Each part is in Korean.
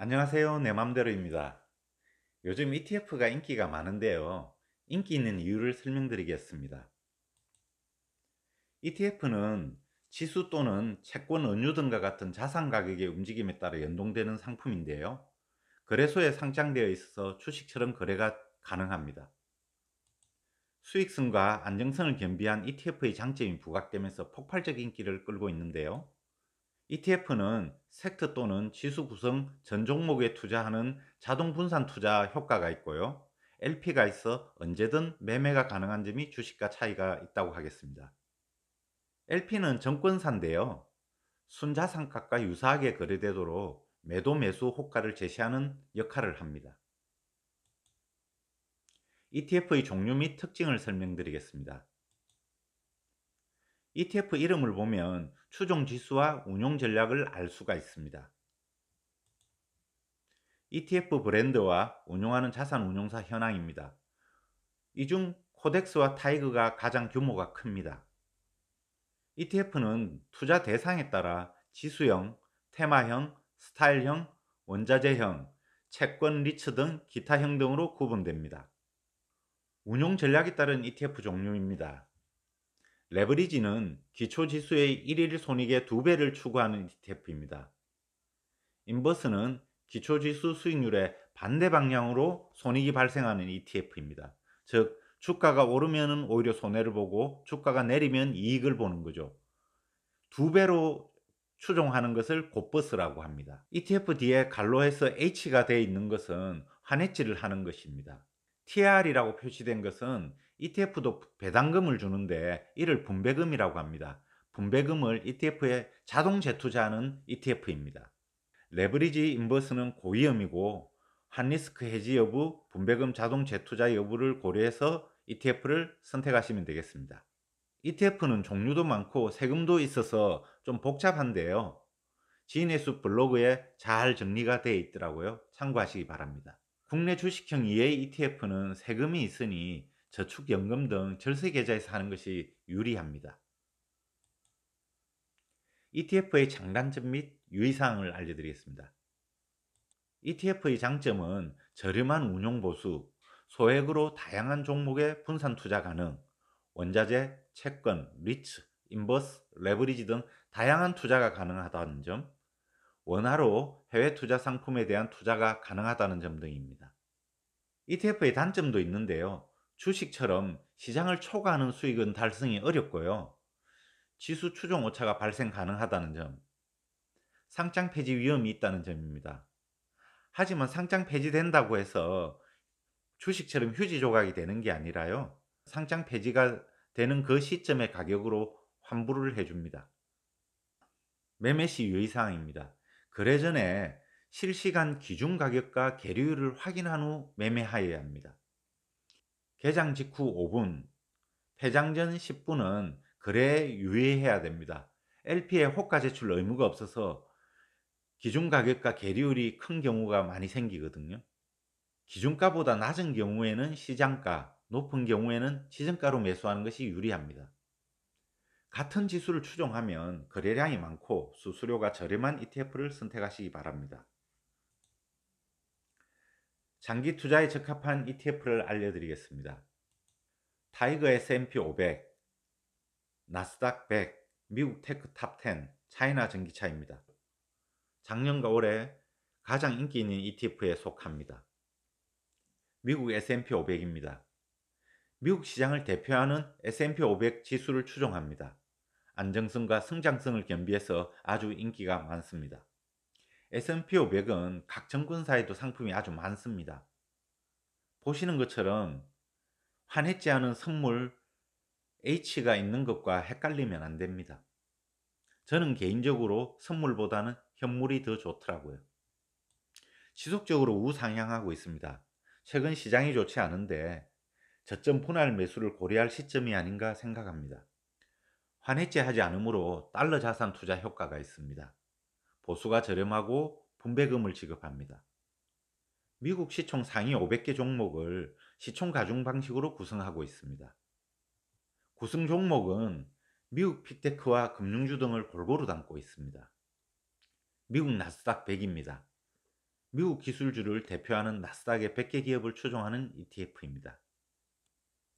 안녕하세요. 내 맘대로입니다. 요즘 ETF가 인기가 많은데요. 인기 있는 이유를 설명드리겠습니다. ETF는 지수 또는 채권 은유 등과 같은 자산 가격의 움직임에 따라 연동되는 상품인데요. 거래소에 상장되어 있어서 주식처럼 거래가 가능합니다. 수익성과 안정성을 겸비한 ETF의 장점이 부각되면서 폭발적 인기를 끌고 있는데요. ETF는 섹터 또는 지수 구성 전 종목에 투자하는 자동 분산 투자 효과가 있고요. LP가 있어 언제든 매매가 가능한 점이 주식과 차이가 있다고 하겠습니다. LP는 정권사인데요. 순자산가과 유사하게 거래되도록 매도 매수 호가를 제시하는 역할을 합니다. ETF의 종류 및 특징을 설명드리겠습니다. ETF 이름을 보면 추종 지수와 운용 전략을 알 수가 있습니다. ETF 브랜드와 운용하는 자산 운용사 현황입니다. 이 중 코덱스와 타이거가 가장 규모가 큽니다. ETF는 투자 대상에 따라 지수형, 테마형, 스타일형, 원자재형, 채권 리츠 등 기타형 등으로 구분됩니다. 운용 전략에 따른 ETF 종류입니다. 레버리지는 기초 지수의 일일 손익의 2배를 추구하는 ETF입니다. 인버스는 기초지수 수익률의 반대 방향으로 손익이 발생하는 ETF입니다. 즉 주가가 오르면 오히려 손해를 보고 주가가 내리면 이익을 보는 거죠. 2배로 추종하는 것을 곧버스라고 합니다. ETF 뒤에 갈로해서 H가 되어 있는 것은 환해지를 하는 것입니다. TR이라고 표시된 것은 ETF도 배당금을 주는데 이를 분배금이라고 합니다. 분배금을 ETF에 자동 재투자하는 ETF입니다. 레버리지 인버스는 고위험이고 한리스크 해지 여부, 분배금 자동 재투자 여부를 고려해서 ETF를 선택하시면 되겠습니다. ETF는 종류도 많고 세금도 있어서 좀 복잡한데요. 지인의 숲 블로그에 잘 정리가 되어 있더라고요. 참고하시기 바랍니다. 국내 주식형 EA ETF는 세금이 있으니 저축연금 등 절세계좌에서 하는 것이 유리합니다. ETF의 장단점 및 유의사항을 알려드리겠습니다. ETF의 장점은 저렴한 운용 보수, 소액으로 다양한 종목에 분산 투자 가능, 원자재, 채권, 리츠, 인버스, 레버리지 등 다양한 투자가 가능하다는 점, 원화로 해외 투자 상품에 대한 투자가 가능하다는 점 등입니다. ETF의 단점도 있는데요. 주식처럼 시장을 초과하는 수익은 달성이 어렵고요. 지수 추종 오차가 발생 가능하다는 점, 상장 폐지 위험이 있다는 점입니다. 하지만 상장 폐지된다고 해서 주식처럼 휴지 조각이 되는 게 아니라요. 상장 폐지가 되는 그 시점의 가격으로 환불을 해줍니다. 매매 시 유의사항입니다. 거래 전에 실시간 기준 가격과 계류율을 확인한 후 매매하여야 합니다. 개장 직후 5분, 폐장 전 10분은 거래에 유의해야 됩니다. LP에 호가 제출 의무가 없어서 기준 가격과 계류율이 큰 경우가 많이 생기거든요. 기준가보다 낮은 경우에는 시장가, 높은 경우에는 지정가로 매수하는 것이 유리합니다. 같은 지수를 추종하면 거래량이 많고 수수료가 저렴한 ETF를 선택하시기 바랍니다. 장기 투자에 적합한 ETF를 알려드리겠습니다. 타이거 S&P 500, 나스닥 100, 미국 테크 탑 10, 차이나 전기차입니다. 작년과 올해 가장 인기 있는 ETF에 속합니다. 미국 S&P 500입니다. 미국 시장을 대표하는 S&P 500 지수를 추종합니다. 안정성과 성장성을 겸비해서 아주 인기가 많습니다. S&P 500은 각 정권사에도 상품이 아주 많습니다. 보시는 것처럼 환해지 않은 선물 H가 있는 것과 헷갈리면 안 됩니다. 저는 개인적으로 선물보다는 현물이 더 좋더라고요. 지속적으로 우상향하고 있습니다. 최근 시장이 좋지 않은데 저점 분할 매수를 고려할 시점이 아닌가 생각합니다. 환해지하지 않으므로 달러 자산 투자 효과가 있습니다. 보수가 저렴하고 분배금을 지급합니다. 미국 시총 상위 500개 종목을 시총 가중 방식으로 구성하고 있습니다. 구성 종목은 미국 빅테크와 금융주 등을 골고루 담고 있습니다. 미국 나스닥 100입니다. 미국 기술주를 대표하는 나스닥의 100개 기업을 추종하는 ETF입니다.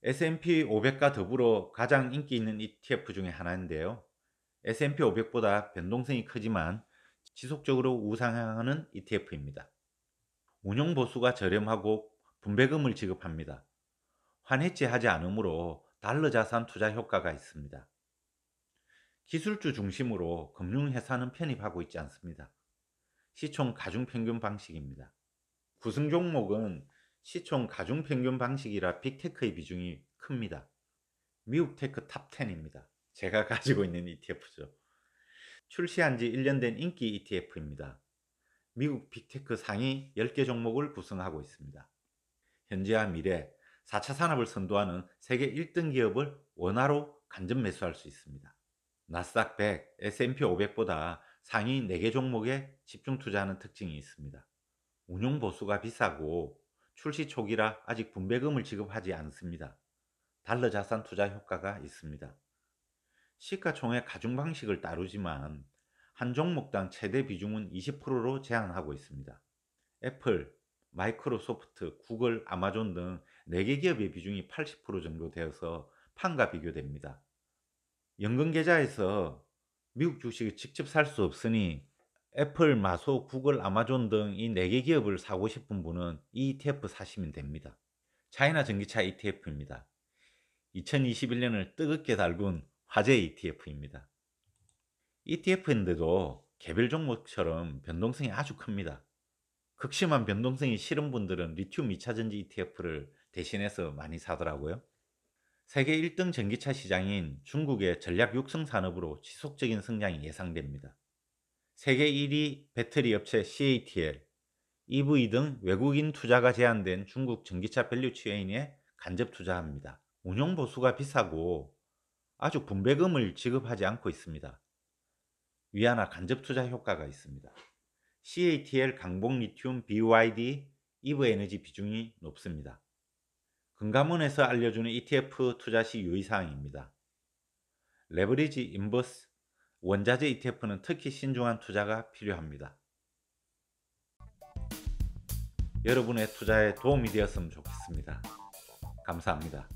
S&P 500과 더불어 가장 인기 있는 ETF 중에 하나인데요. S&P 500보다 변동성이 크지만 지속적으로 우상향하는 ETF입니다. 운용 보수가 저렴하고 분배금을 지급합니다. 환해지하지 않으므로 달러 자산 투자 효과가 있습니다. 기술주 중심으로 금융회사는 편입하고 있지 않습니다. 시총 가중평균 방식입니다. 구성 종목은 시총 가중평균 방식이라 빅테크의 비중이 큽니다. 미국 테크 탑 10입니다. 제가 가지고 있는 ETF죠. 출시한 지 1년 된 인기 ETF입니다. 미국 빅테크 상위 10개 종목을 구성하고 있습니다. 현재와 미래 4차 산업을 선도하는 세계 1등 기업을 원화로 간접 매수할 수 있습니다. 나스닥 100, S&P 500보다 상위 4개 종목에 집중 투자하는 특징이 있습니다. 운용 보수가 비싸고 출시 초기라 아직 분배금을 지급하지 않습니다. 달러 자산 투자 효과가 있습니다. 시가총액 가중 방식을 따르지만 한 종목당 최대 비중은 20%로 제한하고 있습니다. 애플, 마이크로소프트, 구글, 아마존 등 4개 기업의 비중이 80% 정도 되어서 판과 비교됩니다. 연금 계좌에서 미국 주식을 직접 살 수 없으니 애플, 마소, 구글, 아마존 등 이 4개 기업을 사고 싶은 분은 이 ETF 사시면 됩니다. 차이나 전기차 ETF입니다. 2021년을 뜨겁게 달군 화제 ETF입니다. ETF인데도 개별 종목처럼 변동성이 아주 큽니다. 극심한 변동성이 싫은 분들은 리튬 2차전지 ETF를 대신해서 많이 사더라고요. 세계 1등 전기차 시장인 중국의 전략 육성 산업으로 지속적인 성장이 예상됩니다. 세계 1위 배터리 업체 CATL, EV 등 외국인 투자가 제한된 중국 전기차 밸류체인에 간접 투자합니다. 운용 보수가 비싸고 아주 분배금을 지급하지 않고 있습니다. 위안화 간접 투자 효과가 있습니다. CATL, 강복 리튬, BYD, 이브에너지 비중이 높습니다. 금감원에서 알려주는 ETF 투자 시 유의사항입니다. 레버리지 인버스 원자재 ETF는 특히 신중한 투자가 필요합니다. 여러분의 투자에 도움이 되었으면 좋겠습니다. 감사합니다.